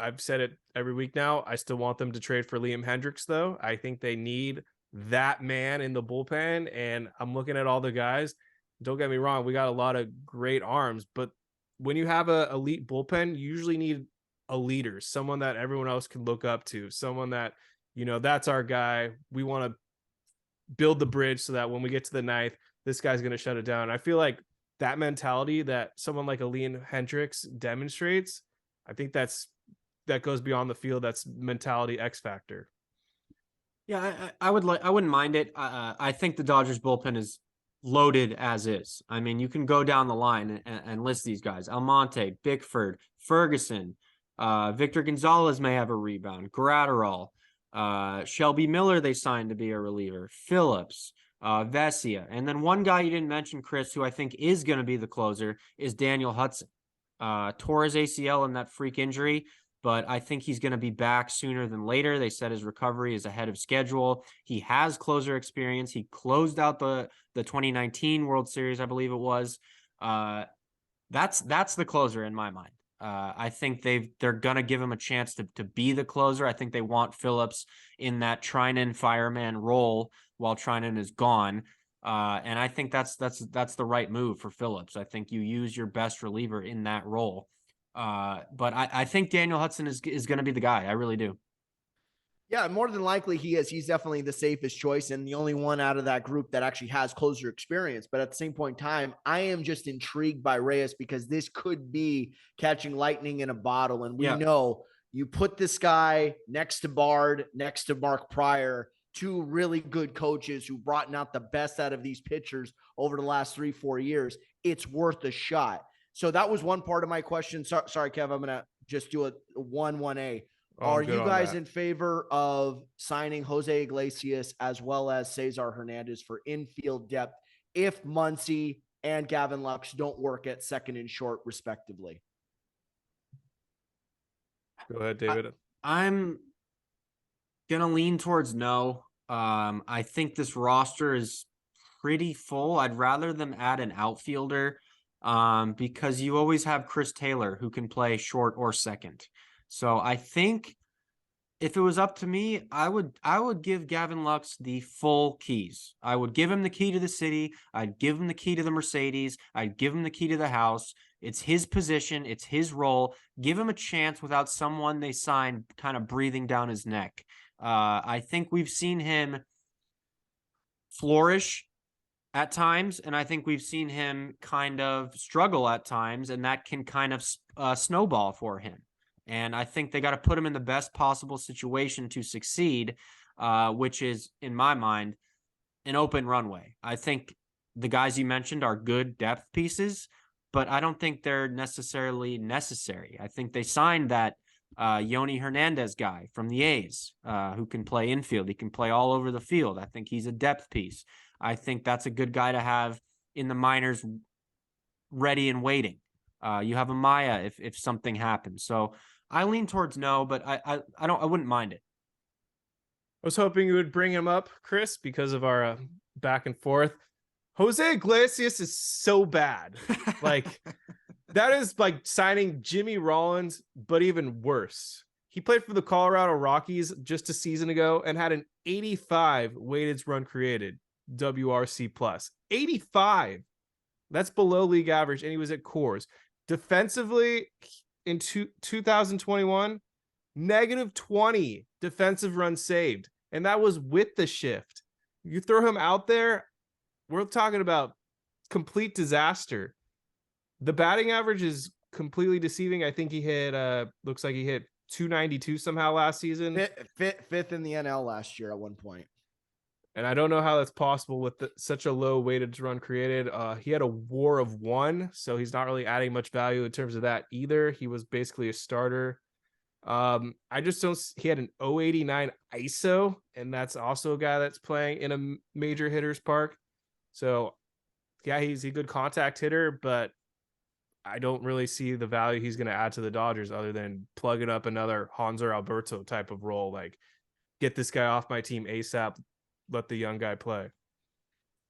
I've said it every week now. I still want them to trade for Liam Hendricks, though. I think they need that man in the bullpen. And I'm looking at all the guys. Don't get me wrong. We got a lot of great arms. But when you have an elite bullpen, you usually need a leader, someone that everyone else can look up to, someone that, that's our guy. We want to build the bridge so that when we get to the ninth, this guy's going to shut it down. I feel like that mentality that someone like Liam Hendricks demonstrates, I think that goes beyond the field. That's mentality X factor.
Yeah, I wouldn't mind it. I think the Dodgers bullpen is loaded as is. I mean, you can go down the line and list these guys: Almonte, Bickford, Ferguson, Victor Gonzalez may have a rebound, Gratterall, Shelby Miller they signed to be a reliever, Phillips, Vesia, and then one guy you didn't mention, Chris, who I think is going to be the closer is Daniel Hudson. Tore his ACL in that freak injury, but I think he's going to be back sooner than later. They said his recovery is ahead of schedule. He has closer experience. He closed out the 2019 World Series, I believe it was. That's the closer in my mind. I think they're going to give him a chance to be the closer. I think they want Phillips in that Trinan fireman role while Trinan is gone. And I think that's the right move for Phillips. I think you use your best reliever in that role. But I think Daniel Hudson is going to be the guy. I really do.
Yeah, more than likely he is. He's definitely the safest choice and the only one out of that group that actually has closer experience. But at the same point in time, I am just intrigued by Reyes because this could be catching lightning in a bottle. And we know you put this guy next to Bard, next to Mark Pryor, two really good coaches who brought out the best out of these pitchers over the last 3-4 years. It's worth a shot. So that was one part of my question. Sorry, Kev, I'm going to just do a 1-1A. Are you guys in favor of signing Jose Iglesias as well as Cesar Hernandez for infield depth if Muncy and Gavin Lux don't work at second and short, respectively?
Go ahead, David.
I'm going to lean towards no. I think this roster is pretty full. I'd rather them add an outfielder because you always have Chris Taylor who can play short or second. So I think if it was up to me, I would give Gavin Lux the full keys. I would give him the key to the city. I'd give him the key to the Mercedes. I'd give him the key to the house. It's his position. It's his role. Give him a chance without someone they signed kind of breathing down his neck. I think we've seen him flourish at times, and I think we've seen him kind of struggle at times, and that can kind of snowball for him. And I think they got to put him in the best possible situation to succeed, which is, in my mind, an open runway. I think the guys you mentioned are good depth pieces, but I don't think they're necessarily necessary. I think they signed that Yoni Hernandez guy from the A's who can play infield. He can play all over the field. I think he's a depth piece. I think that's a good guy to have in the minors ready and waiting. You have a Maya if something happens. So I lean towards no, but I wouldn't mind it.
I was hoping you would bring him up, Chris, because of our back and forth. Jose Iglesias is so bad. Like, that is like signing Jimmy Rollins, but even worse. He played for the Colorado Rockies just a season ago and had an 85 weighted run created, WRC plus. 85. That's below league average, and he was at Coors. Defensively, in 2021, negative 20 defensive runs saved, and that was with the shift. You throw him out there, we're talking about complete disaster. The batting average is completely deceiving. I think he hit looks like he hit 292 somehow last season.
Fifth in the NL last year at one point.
And I don't know how that's possible with such a low weighted run created. He had a WAR of 1, so he's not really adding much value in terms of that either. He was basically a starter. I just don't. He had an 089 ISO, and that's also a guy that's playing in a major hitters park. So, yeah, he's a good contact hitter, but I don't really see the value he's going to add to the Dodgers other than plugging up another Hanser Alberto type of role. Like, get this guy off my team ASAP. Let the young guy play.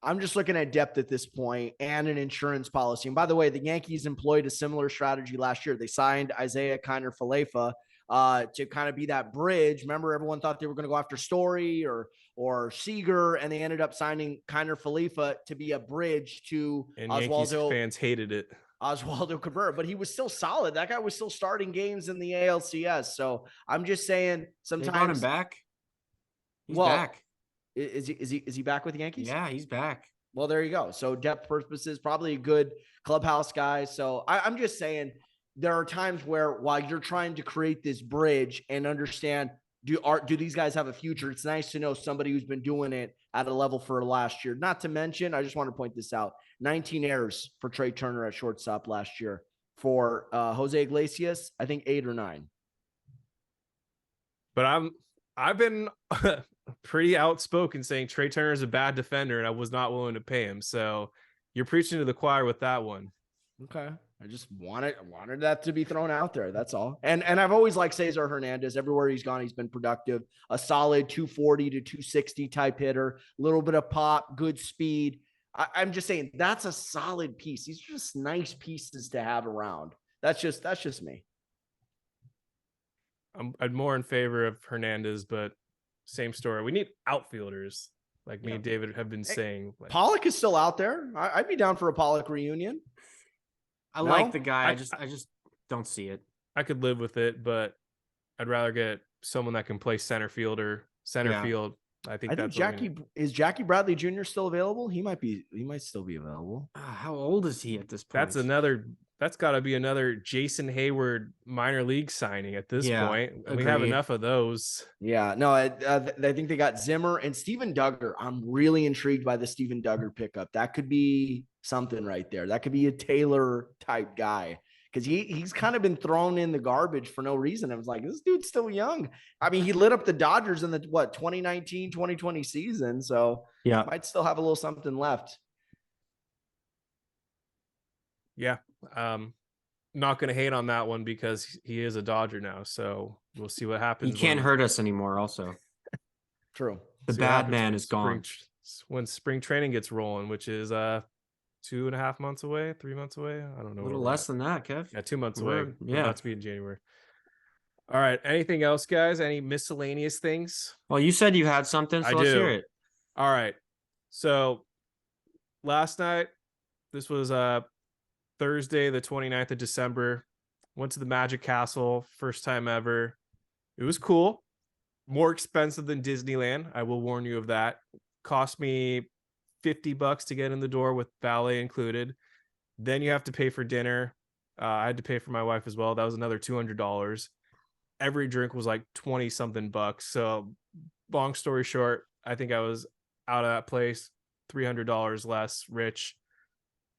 I'm just looking at depth at this point and an insurance policy. And by the way, the Yankees employed a similar strategy last year. They signed Isaiah Kiner-Falefa to kind of be that bridge. Remember, everyone thought they were going to go after Story or Seager, and they ended up signing Kiner-Falefa to be a bridge to
And
Oswaldo.
Yankees fans hated it.
Oswaldo Cabrera, but he was still solid. That guy was still starting games in the ALCS. So I'm just saying, sometimes
they brought him back. He's back.
Is he back with the Yankees?
Yeah, he's back.
Well, there you go. So depth purposes, probably a good clubhouse guy. So I'm just saying, there are times where while you're trying to create this bridge and understand, do these guys have a future? It's nice to know somebody who's been doing it at a level for last year. Not to mention, I just want to point this out: 19 errors for Trey Turner at shortstop last year. For Jose Iglesias, I think 8 or 9.
But I've been pretty outspoken saying Trey Turner is a bad defender, and I was not willing to pay him. So you're preaching to the choir with that one.
Okay. I just wanted that to be thrown out there. That's all. And I've always liked Cesar Hernandez. Everywhere he's gone, he's been productive. A solid 240 to 260 type hitter, a little bit of pop, good speed. I'm just saying that's a solid piece. These are just nice pieces to have around. That's just me.
I'm more in favor of Hernandez, but same story. We need outfielders, like me and David have been saying. Like,
Pollock is still out there. I'd be down for a Pollock reunion.
I like the guy. I just don't see it.
I could live with it, but I'd rather get someone that can play center field. I think that's
Jackie Bradley Jr. still available? He might still be available.
How old is he at this point?
That's got to be another Jason Hayward minor league signing at this point.
Agreed.
We have enough of those.
Yeah, no, I think they got Zimmer and Steven Duggar. I'm really intrigued by the Steven Duggar pickup. That could be something right there. That could be a Taylor type guy, because he's kind of been thrown in the garbage for no reason. I was like, this dude's still young. I mean, he lit up the Dodgers in the 2019, 2020 season. So
yeah,
might still have a little something left.
Yeah. Not going to hate on that one because he is a Dodger now. So we'll see what happens.
He can't hurt us anymore. Also,
true.
The bad man is gone.
When spring training gets rolling, which is 2.5 months away, 3 months away. I don't know.
A little less than that, Kev.
Yeah, 2 months away.
Yeah.
About to be in January. All right. Anything else, guys? Any miscellaneous things?
Well, you said you had something, so let's hear it.
All right. So last night, this was Thursday, the 29th of December. Went to the Magic Castle, first time ever. It was cool. More expensive than Disneyland. I will warn you of that. Cost me $50 to get in the door with valet included. Then you have to pay for dinner. I had to pay for my wife as well. That was another $200. Every drink was like 20 something bucks. So long story short, I think I was out of that place $300 less rich,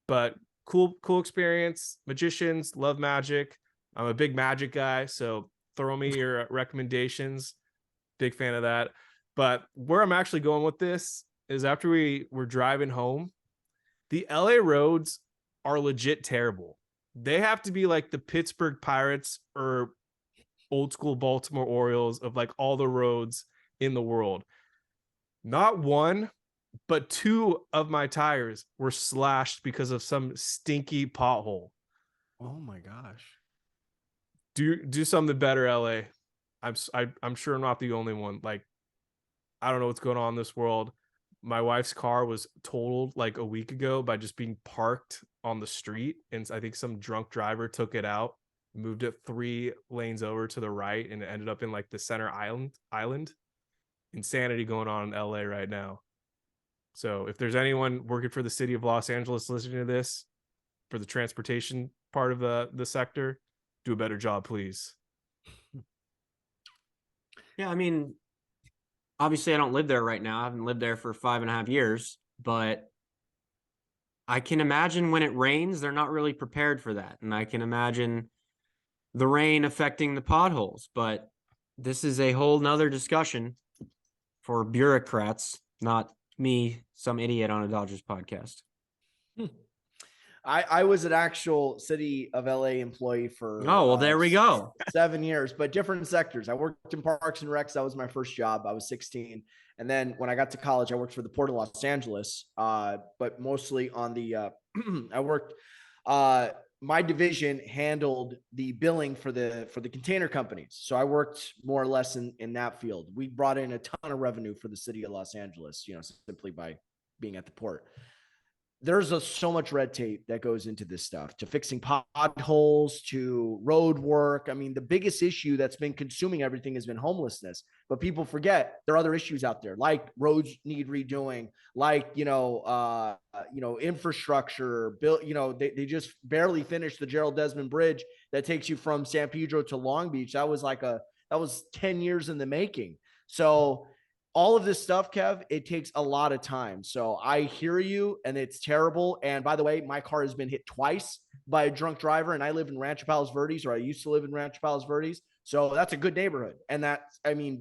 but cool experience. Magicians, love magic. I'm a big magic guy, so throw me your recommendations. Big fan of that. But where I'm actually going with this is after we were driving home, the LA roads are legit terrible. They have to be like the Pittsburgh Pirates or old school Baltimore Orioles of like all the roads in the world. Not one, but two of my tires were slashed because of some stinky pothole.
Oh my gosh.
Do something better, LA. I'm sure I'm not the only one. Like, I don't know what's going on in this world. My wife's car was totaled like a week ago by just being parked on the street, and I think some drunk driver took it out, moved it 3 lanes over to the right, and it ended up in like the center island. Insanity going on in LA right now. So if there's anyone working for the city of Los Angeles listening to this for the transportation part of the sector, do a better job, please.
Yeah, I mean, obviously I don't live there right now. I haven't lived there for 5.5 years, but I can imagine when it rains, they're not really prepared for that. And I can imagine the rain affecting the potholes, but this is a whole nother discussion for bureaucrats, not me, some idiot on a Dodgers podcast.
I was an actual city of LA employee for
Oh, well, there we go.
7 years, but different sectors. I worked in Parks and Recs. That was my first job. I was 16. And then when I got to college, I worked for the Port of Los Angeles, but mostly on the I worked my division handled the billing for the container companies. So I worked more or less in that field. We brought in a ton of revenue for the city of Los Angeles, simply by being at the port. There's so much red tape that goes into this stuff, to fixing potholes, to road work. I mean, the biggest issue that's been consuming everything has been homelessness, but people forget there are other issues out there, like roads need redoing, like, infrastructure built, they just barely finished the Gerald Desmond Bridge that takes you from San Pedro to Long Beach. That was 10 years in the making. So all of this stuff, Kev, it takes a lot of time. So I hear you, and it's terrible. And by the way, my car has been hit twice by a drunk driver, and I live in Rancho Palos Verdes, or I used to live in Rancho Palos Verdes. So that's a good neighborhood. And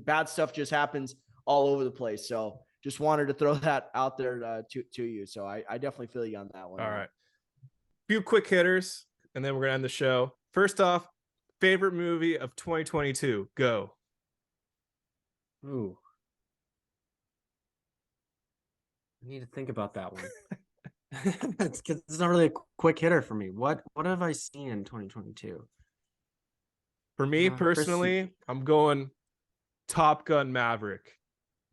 bad stuff just happens all over the place. So just wanted to throw that out there to you. So I definitely feel you on that one.
All right. Few quick hitters, and then we're going to end the show. First off, favorite movie of 2022. Go.
Ooh. I need to think about that one. It's not really a quick hitter for me. What have I seen in 2022?
For me personally, I'm going Top Gun Maverick.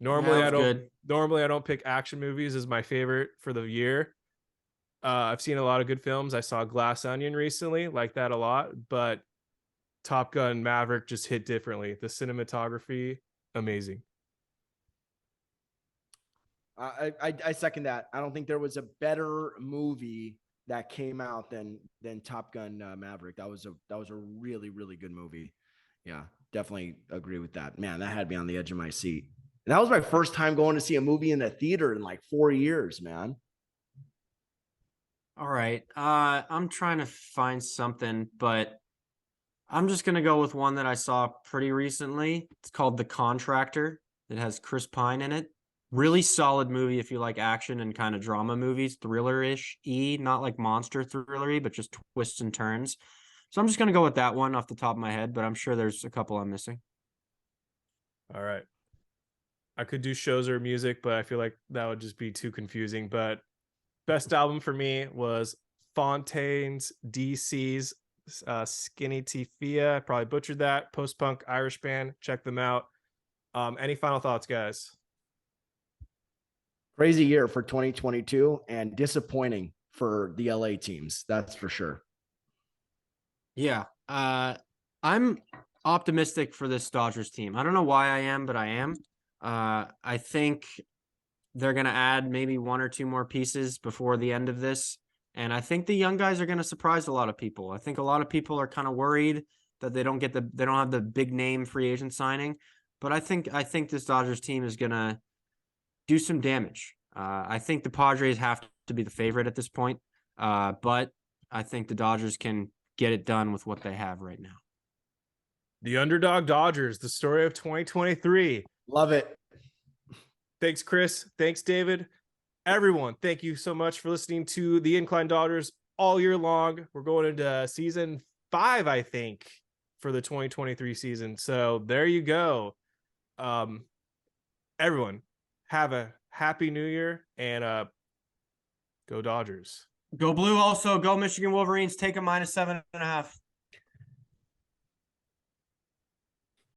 Normally I don't pick action movies as my favorite for the year. I've seen a lot of good films. I saw Glass Onion recently, like that a lot, but Top Gun Maverick just hit differently. The cinematography, amazing.
I second that. I don't think there was a better movie that came out than Top Gun Maverick. That was a really, really good movie. Yeah, definitely agree with that. Man, that had me on the edge of my seat. And that was my first time going to see a movie in the theater in like 4 years, man.
All right. I'm trying to find something, but I'm just going to go with one that I saw pretty recently. It's called The Contractor. It has Chris Pine in it. Really solid movie if you like action and kind of drama movies, thriller-ish, not like monster thriller-y, but just twists and turns. So I'm just going to go with that one off the top of my head, but I'm sure there's a couple I'm missing.
All right. I could do shows or music, but I feel like that would just be too confusing. But best album for me was Fontaine's DC's Skinny Tifia. I probably butchered that. Post-punk Irish band. Check them out. Any final thoughts, guys?
Crazy year for 2022 and disappointing for the LA teams. That's for sure.
Yeah. I'm optimistic for this Dodgers team. I don't know why I am, but I am. I think they're going to add maybe one or two more pieces before the end of this. And I think the young guys are going to surprise a lot of people. I think a lot of people are kind of worried that they don't have the big name free agent signing. But I think this Dodgers team is going to do some damage. I think the Padres have to be the favorite at this point. But I think the Dodgers can get it done with what they have right now.
The underdog Dodgers, the story of 2023.
Love it.
Thanks, Chris. Thanks, David. Everyone, thank you so much for listening to the Incline Dodgers all year long. We're going into season 5, I think, for the 2023 season. So there you go. Everyone, have a happy new year and go Dodgers.
Go Blue. Also, go Michigan Wolverines. Take a -7.5.